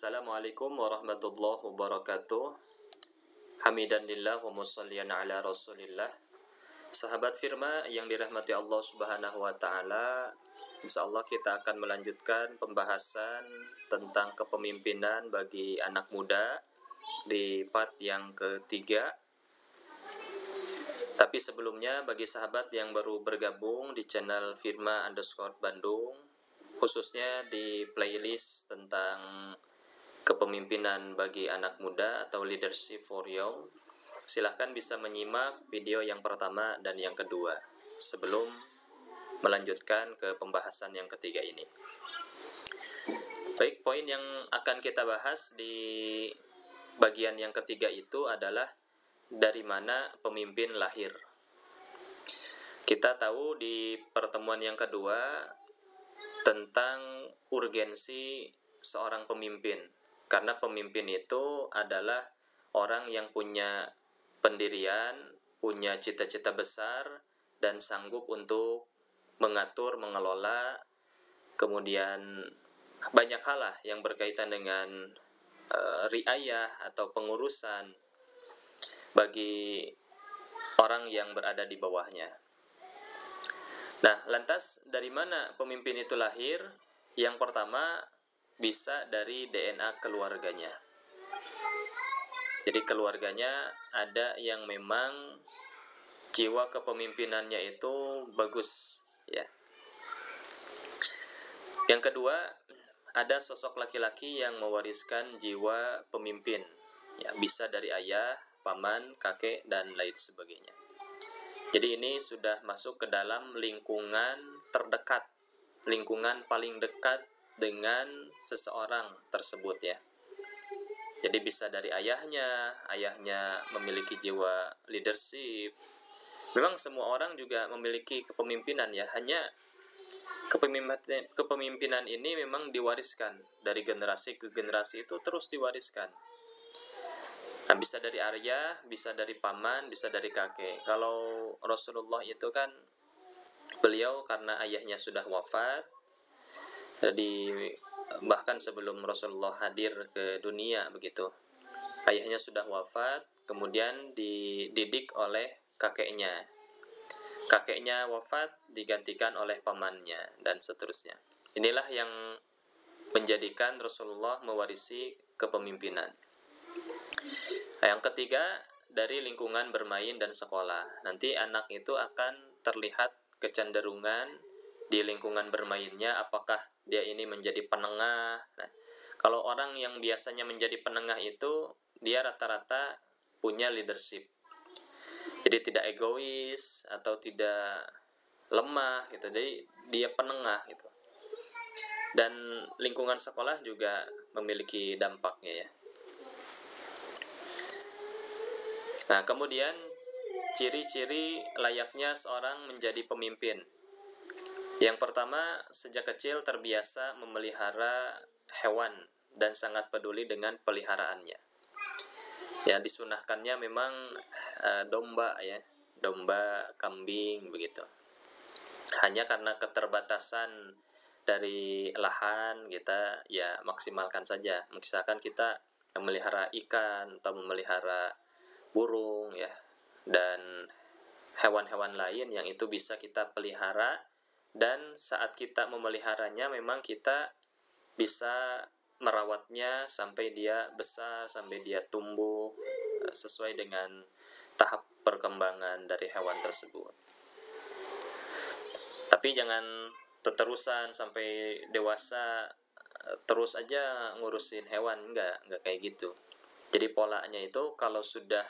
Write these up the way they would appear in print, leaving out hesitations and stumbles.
Assalamualaikum warahmatullahi wabarakatuh. Hamidan lillah wa musalliyan ala rasulillah. Sahabat Firma yang dirahmati Allah subhanahu wa ta'ala, insyaallah kita akan melanjutkan pembahasan tentang kepemimpinan bagi anak muda di part yang ketiga. Tapi sebelumnya, bagi sahabat yang baru bergabung di channel Firma_Bandung, khususnya di playlist tentang kepemimpinan bagi anak muda atau Leadership for Young, silahkan bisa menyimak video yang pertama dan yang kedua sebelum melanjutkan ke pembahasan yang ketiga ini. Baik, poin yang akan kita bahas di bagian yang ketiga itu adalah dari mana pemimpin lahir. Kita tahu di pertemuan yang kedua tentang urgensi seorang pemimpin, karena pemimpin itu adalah orang yang punya pendirian, punya cita-cita besar, dan sanggup untuk mengatur, mengelola, kemudian banyak hal lah yang berkaitan dengan riayah atau pengurusan bagi orang yang berada di bawahnya. Nah, lantas dari mana pemimpin itu lahir? Yang pertama, bisa dari DNA keluarganya. Jadi keluarganya ada yang memang jiwa kepemimpinannya itu bagus, ya. Yang kedua, ada sosok laki-laki yang mewariskan jiwa pemimpin, ya, bisa dari ayah, paman, kakek, dan lain sebagainya. Jadi ini sudah masuk ke dalam lingkungan terdekat, lingkungan paling dekat dengan seseorang tersebut, ya. Jadi bisa dari ayahnya memiliki jiwa leadership. Memang semua orang juga memiliki kepemimpinan, ya, hanya kepemimpinan ini memang diwariskan dari generasi ke generasi, itu terus diwariskan. Nah, bisa dari ayah, bisa dari paman, bisa dari kakek. Kalau Rasulullah itu kan beliau karena ayahnya sudah wafat, bahkan sebelum Rasulullah hadir ke dunia begitu, ayahnya sudah wafat, kemudian dididik oleh kakeknya wafat, digantikan oleh pamannya, dan seterusnya. Inilah yang menjadikan Rasulullah mewarisi kepemimpinan. Nah, yang ketiga, dari lingkungan bermain dan sekolah. Nanti anak itu akan terlihat kecenderungan di lingkungan bermainnya, apakah dia ini menjadi penengah. Nah, kalau orang yang biasanya menjadi penengah itu, dia rata-rata punya leadership. Jadi tidak egois atau tidak lemah gitu. Jadi dia penengah gitu. Dan lingkungan sekolah juga memiliki dampaknya, ya. Nah, kemudian ciri-ciri layaknya seorang menjadi pemimpin. Yang pertama, sejak kecil terbiasa memelihara hewan dan sangat peduli dengan peliharaannya. Ya, disunahkannya memang domba, ya, domba, kambing begitu. Hanya karena keterbatasan dari lahan, kita ya maksimalkan saja. Misalkan kita memelihara ikan atau memelihara burung, ya, dan hewan-hewan lain yang itu bisa kita pelihara. Dan saat kita memeliharanya memang kita bisa merawatnya sampai dia besar, sampai dia tumbuh sesuai dengan tahap perkembangan dari hewan tersebut. Tapi jangan terusan sampai dewasa terus aja ngurusin hewan, enggak kayak gitu. Jadi polanya itu kalau sudah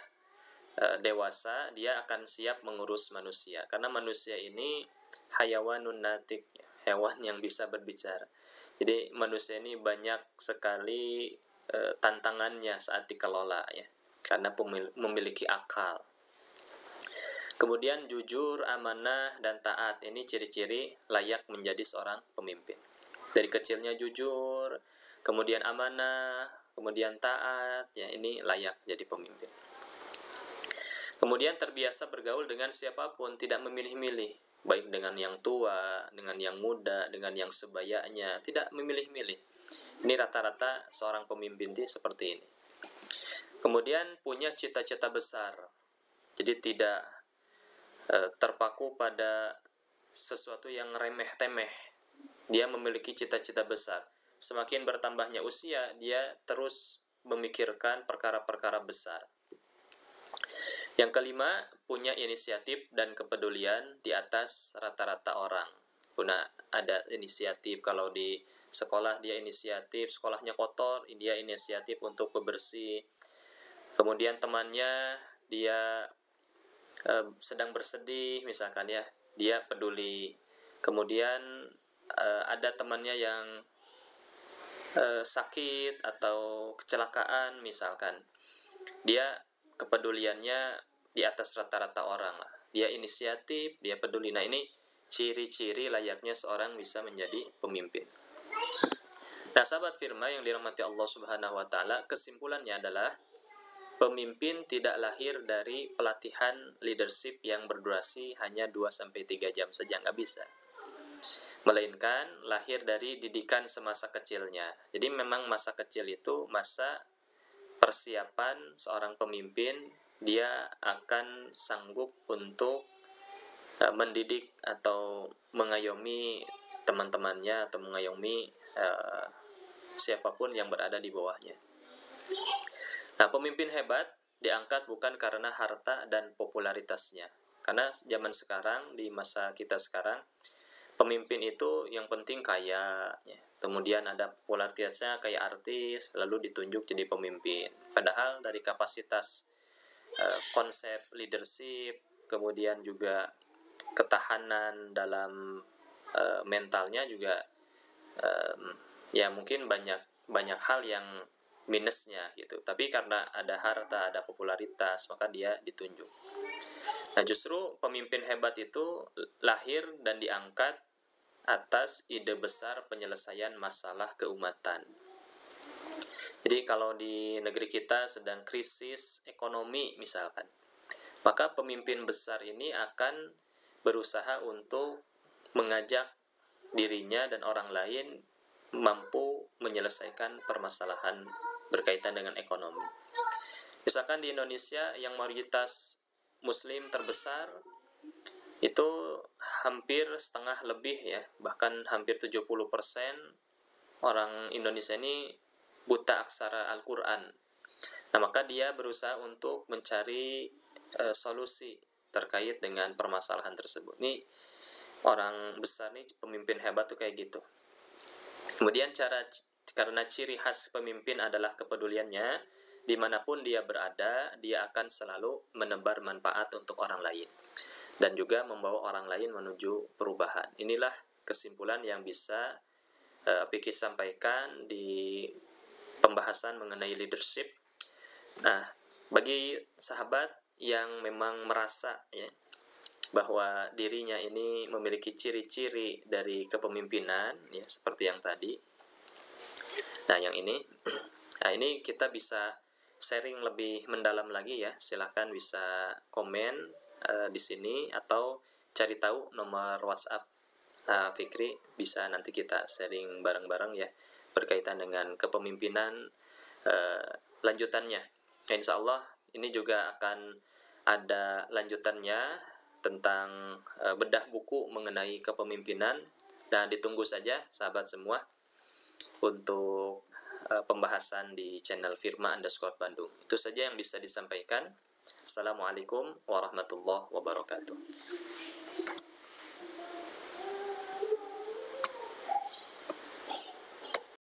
dewasa, dia akan siap mengurus manusia, karena manusia ini hayawanun natik, hewan yang bisa berbicara. Jadi manusia ini banyak sekali tantangannya saat dikelola, ya, karena memiliki akal. Kemudian jujur, amanah, dan taat. Ini ciri-ciri layak menjadi seorang pemimpin. Dari kecilnya jujur, kemudian amanah, kemudian taat, ya, ini layak jadi pemimpin. Kemudian terbiasa bergaul dengan siapapun, tidak memilih-milih, baik dengan yang tua, dengan yang muda, dengan yang sebayanya, tidak memilih-milih. Ini rata-rata seorang pemimpin itu seperti ini. Kemudian punya cita-cita besar. Jadi tidak terpaku pada sesuatu yang remeh-temeh. Dia memiliki cita-cita besar. Semakin bertambahnya usia, dia terus memikirkan perkara-perkara besar. Yang kelima, punya inisiatif dan kepedulian di atas rata-rata orang. Punya ada inisiatif, kalau di sekolah dia inisiatif, sekolahnya kotor, dia inisiatif untuk bebersih. Kemudian temannya dia sedang bersedih misalkan ya, dia peduli. Kemudian ada temannya yang sakit atau kecelakaan misalkan, dia kepeduliannya di atas rata-rata orang lah. Dia inisiatif, dia peduli. Nah, ini ciri-ciri layaknya seorang bisa menjadi pemimpin. Nah, sahabat firman yang dirahmati Allah Subhanahu wa taala, kesimpulannya adalah pemimpin tidak lahir dari pelatihan leadership yang berdurasi hanya 2-3 jam saja, nggak bisa. Melainkan lahir dari didikan semasa kecilnya. Jadi memang masa kecil itu masa persiapan seorang pemimpin, dia akan sanggup untuk mendidik atau mengayomi teman-temannya atau mengayomi siapapun yang berada di bawahnya. Nah, pemimpin hebat diangkat bukan karena harta dan popularitasnya. Karena zaman sekarang, di masa kita sekarang, pemimpin itu yang penting kaya, ya. Kemudian ada popularitasnya kayak artis, lalu ditunjuk jadi pemimpin. Padahal dari kapasitas konsep leadership, kemudian juga ketahanan dalam mentalnya juga ya mungkin banyak hal yang minusnya gitu. Tapi karena ada harta, ada popularitas, maka dia ditunjuk. Nah, justru pemimpin hebat itu lahir dan diangkat atas ide besar penyelesaian masalah keumatan. Jadi kalau di negeri kita sedang krisis ekonomi misalkan, maka pemimpin besar ini akan berusaha untuk mengajak dirinya dan orang lain mampu menyelesaikan permasalahan berkaitan dengan ekonomi. Misalkan di Indonesia yang mayoritas muslim terbesar itu hampir setengah lebih ya, bahkan hampir 70% orang Indonesia ini buta aksara Al-Quran. Nah, maka dia berusaha untuk mencari solusi terkait dengan permasalahan tersebut. Nih orang besar nih, pemimpin hebat tuh kayak gitu. Kemudian karena ciri khas pemimpin adalah kepeduliannya, dimanapun dia berada, dia akan selalu menebar manfaat untuk orang lain dan juga membawa orang lain menuju perubahan. Inilah kesimpulan yang bisa Piki sampaikan di pembahasan mengenai leadership. Nah, bagi sahabat yang memang merasa ya bahwa dirinya ini memiliki ciri-ciri dari kepemimpinan ya seperti yang tadi. Nah, yang ini kita bisa sharing lebih mendalam lagi ya. Silahkan bisa komen di sini atau cari tahu nomor WhatsApp Fikri, bisa nanti kita sharing bareng-bareng ya berkaitan dengan kepemimpinan lanjutannya. Insya Allah ini juga akan ada lanjutannya tentang bedah buku mengenai kepemimpinan, dan ditunggu saja sahabat semua untuk pembahasan di channel Firma_Bandung. Itu saja yang bisa disampaikan. Assalamualaikum warahmatullahi wabarakatuh.